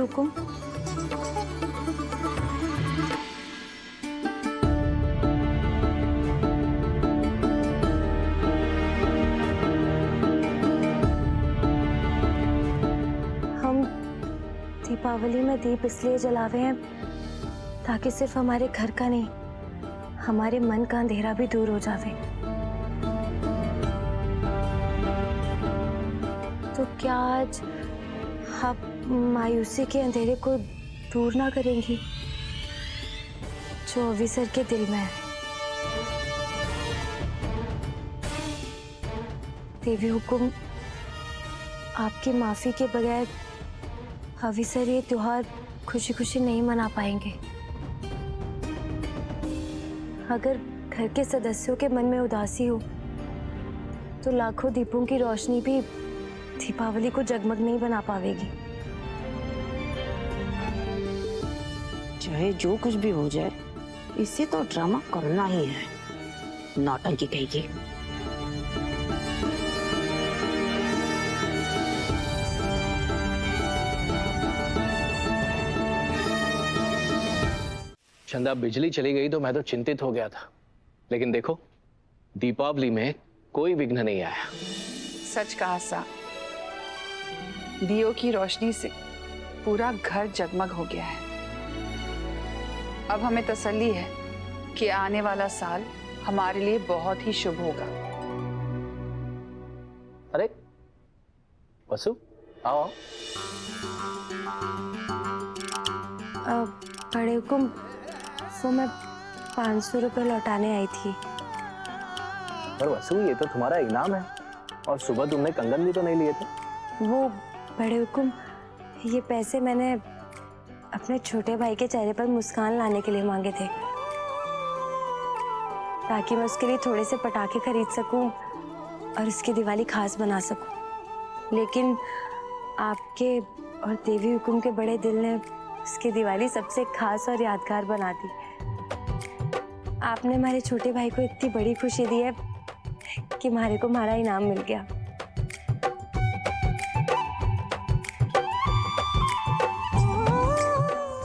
हुकुम। हम दीपावली में दीप इसलिए जलावे हैं ताकि सिर्फ हमारे घर का नहीं, हमारे मन का अंधेरा भी दूर हो जावे। तो क्या आज आप मायूसी के अंधेरे को दूर ना करेंगी जो ऑफिसर के दिल में है? देवी हुकुम, आपकी माफी के बगैर ऑफिसर ये त्योहार खुशी खुशी नहीं मना पाएंगे। अगर घर के सदस्यों के मन में उदासी हो तो लाखों दीपों की रोशनी भी दीपावली को जगमग नहीं बना पावेगी। चाहे जो कुछ भी हो जाए, इससे तो ड्रामा करना ही है। नौटंकी कहेगी। चंदा, बिजली चली गई तो मैं तो चिंतित हो गया था, लेकिन देखो दीपावली में कोई विघ्न नहीं आया। सच कहा सा, दियों की रोशनी से पूरा घर जगमग हो गया है। अब हमें तसल्ली है कि आने वाला साल हमारे लिए बहुत ही शुभ होगा। अरे वसु, आओ। बड़े हुकुम, वो मैं 500 रुपये लौटाने आई थी। पर वसु, ये तो तुम्हारा इनाम है, और सुबह तुमने कंगन भी तो नहीं लिए थे। वो बड़े हुकुम, ये पैसे मैंने अपने छोटे भाई के चेहरे पर मुस्कान लाने के लिए मांगे थे, ताकि मैं उसके लिए थोड़े से पटाखे खरीद सकूं और उसकी दिवाली खास बना सकूं। लेकिन आपके और देवी हुकुम के बड़े दिल ने उसकी दिवाली सबसे खास और यादगार बना दी। आपने हमारे छोटे भाई को इतनी बड़ी खुशी दी है कि हमारे को हमारा इनाम मिल गया।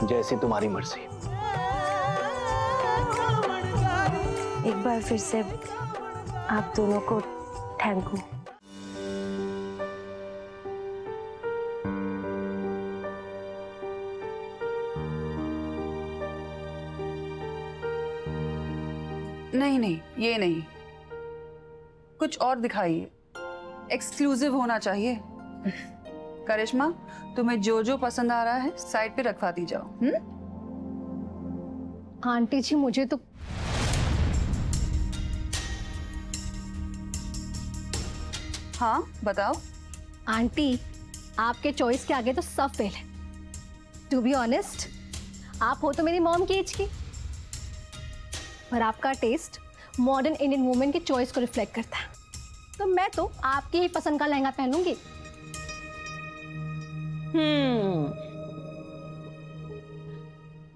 जैसी तुम्हारी मर्जी। एक बार फिर से आप दोनों को थैंक यू। नहीं नहीं, ये नहीं, कुछ और दिखाइए। एक्सक्लूसिव होना चाहिए। करिश्मा, तुम्हें जो जो पसंद आ रहा है साइड पे रखवाती जाओ। आंटी जी, मुझे तो हाँ बताओ। आंटी, आपके चॉइस के आगे तो सब फेल है। टू बी ऑनेस्ट, आप हो तो मेरी मॉम की एज की, पर आपका टेस्ट मॉडर्न इंडियन वुमेन की चॉइस को रिफ्लेक्ट करता है। तो मैं तो आपकी ही पसंद का लहंगा पहनूंगी।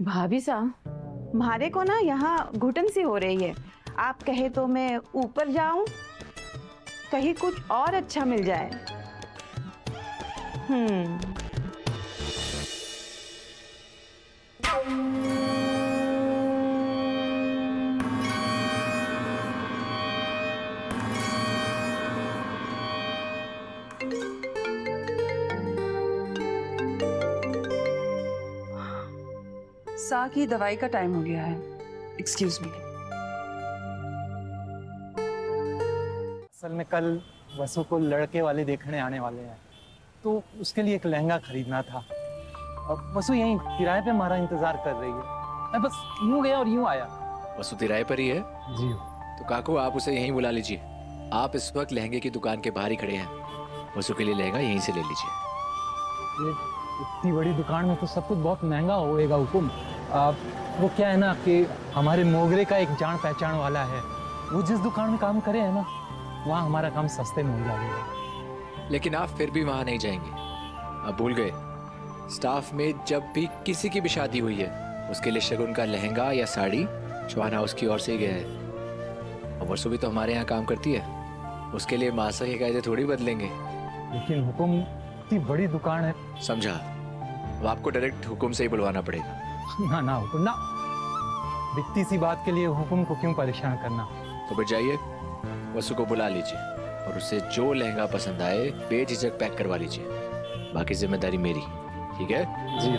भाभी साहब, हमारे को ना यहाँ घुटन सी हो रही है। आप कहे तो मैं ऊपर जाऊं, कहीं कुछ और अच्छा मिल जाए। सा की दवाई का टाइम हो गया है। Excuse me. असल में कल वसु को लड़के वाले देखने आने वाले हैं, तो उसके लिए एक लहंगा खरीदना था। अब वसु यहीं किराए पे हमारा इंतजार कर रही है। मैं बस यूं गया और यूं आया। वसु किराए पर ही है जी। तो काकू, आप उसे यहीं बुला लीजिए। आप इस वक्त लहंगे की दुकान के बाहर ही खड़े हैं। वसु के लिए लहंगा यहीं से ले लीजिए। ये इतनी बड़ी दुकान में तो सब कुछ बहुत महंगा होएगा हुकुम। वो क्या है ना कि हमारे मोगरे का एक जान पहचान वाला है, वो जिस दुकान में काम करे है ना, वहाँ हमारा काम सस्ते में हो जाएगा। लेकिन आप फिर भी वहां नहीं जाएंगे। आप भूल गए, स्टाफ में जब भी किसी की भी शादी हुई है, उसके लिए शगुन का लहंगा या साड़ी चौहान हाउस की ओर से ही गया है। और वसु भी तो हमारे यहाँ काम करती है, उसके लिए मासा की कायदे थोड़ी बदलेंगे। लेकिन हुकुम, इतनी बड़ी दुकान है। समझा, अब आपको डायरेक्ट हुकुम से ही बुलवाना पड़ेगा। ना ना हुकुम ना, दिखती सी बात के लिए हुकुम को क्यों परेशान करना। तो फिर जाइए, वसु को बुला लीजिए और उसे जो लहंगा पसंद आए बेझिझक पैक करवा लीजिए। बाकी जिम्मेदारी मेरी, ठीक है? जी